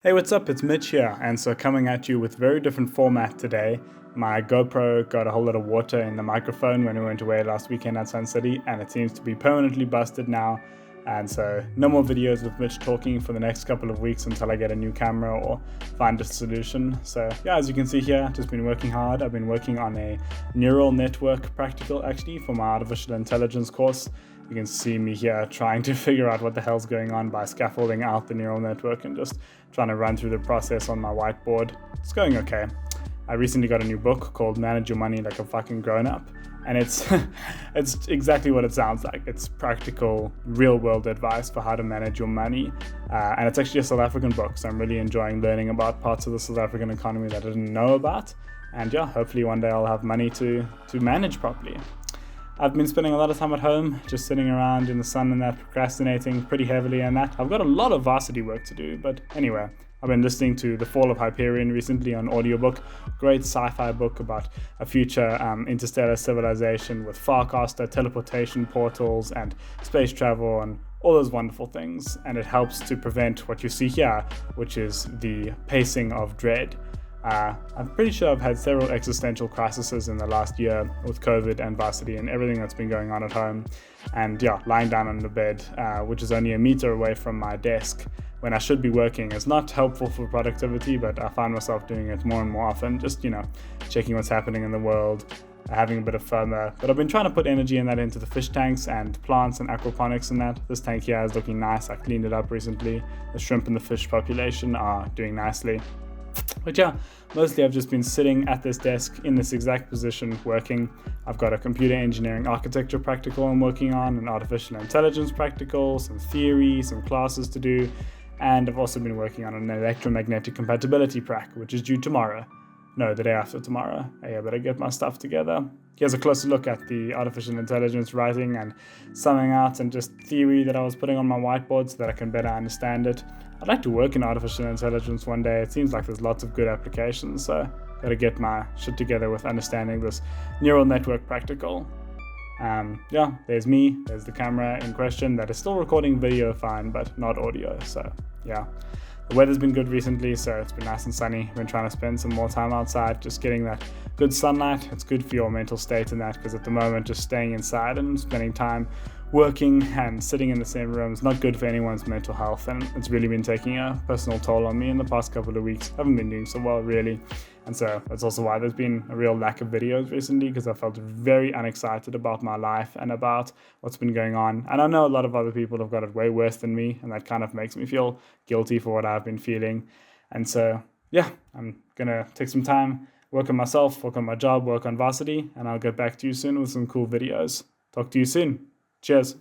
Hey, what's up? It's Mitch here, and so coming at you with very different format today. My GoPro got a whole lot of water in the microphone when we went away last weekend at Sun City, and it seems to be permanently busted now. And so no more videos with Mitch talking for the next couple of weeks until I get a new camera or find a solution. So yeah, as you can see here, just been working hard. I've been working on a neural network practical actually for my artificial intelligence course. You can see me here trying to figure out what the hell's going on by scaffolding out the neural network and just trying to run through the process on my whiteboard. It's going okay. I recently got a new book called Manage Your Money Like a Fucking Grown Up, and it's it's exactly what it sounds like. It's practical, real-world advice for how to manage your money, and it's actually a South African book, so I'm really enjoying learning about parts of the South African economy that I didn't know about, and yeah, hopefully one day I'll have money to manage properly. I've been spending a lot of time at home, just sitting around in the sun and that, procrastinating pretty heavily and that. I've got a lot of varsity work to do, but anyway, I've been listening to The Fall of Hyperion recently on audiobook. Great sci-fi book about a future interstellar civilization with Farcaster, teleportation portals, and space travel, and all those wonderful things. And it helps to prevent what you see here, which is the pacing of dread. I'm pretty sure I've had several existential crises in the last year with COVID and varsity and everything that's been going on at home. And yeah, lying down on the bed, which is only a meter away from my desk when I should be working, is not helpful for productivity, but I find myself doing it more and more often, just, checking what's happening in the world, having a bit of FOMO. But I've been trying to put energy in that into the fish tanks and plants and aquaponics and that. This tank here is looking nice. I cleaned it up recently. The shrimp and the fish population are doing nicely. But yeah, mostly I've just been sitting at this desk in this exact position working. I've got a computer engineering architecture practical I'm working on, an artificial intelligence practical, some theory, some classes to do, and I've also been working on an electromagnetic compatibility prac, which is due tomorrow. No, the day after tomorrow. I better get my stuff together. Here's a closer look at the artificial intelligence writing and summing out and just theory that I was putting on my whiteboard so that I can better understand it. I'd like to work in artificial intelligence one day. It seems like there's lots of good applications, so gotta get my shit together with understanding this neural network practical. There's me, there's the camera in question that is still recording video fine, but not audio, so yeah. The weather's been good recently, so it's been nice and sunny. I've been trying to spend some more time outside, just getting that good sunlight. It's good for your mental state and that, because at the moment, just staying inside and spending time working and sitting in the same room is not good for anyone's mental health, and it's really been taking a personal toll on me in the past couple of weeks. I haven't been doing so well, really. And so that's also why there's been a real lack of videos recently, because I felt very unexcited about my life and about what's been going on. And I know a lot of other people have got it way worse than me, and that kind of makes me feel guilty for what I've been feeling. And so, yeah, I'm going to take some time, work on myself, work on my job, work on varsity, and I'll get back to you soon with some cool videos. Talk to you soon. Cheers.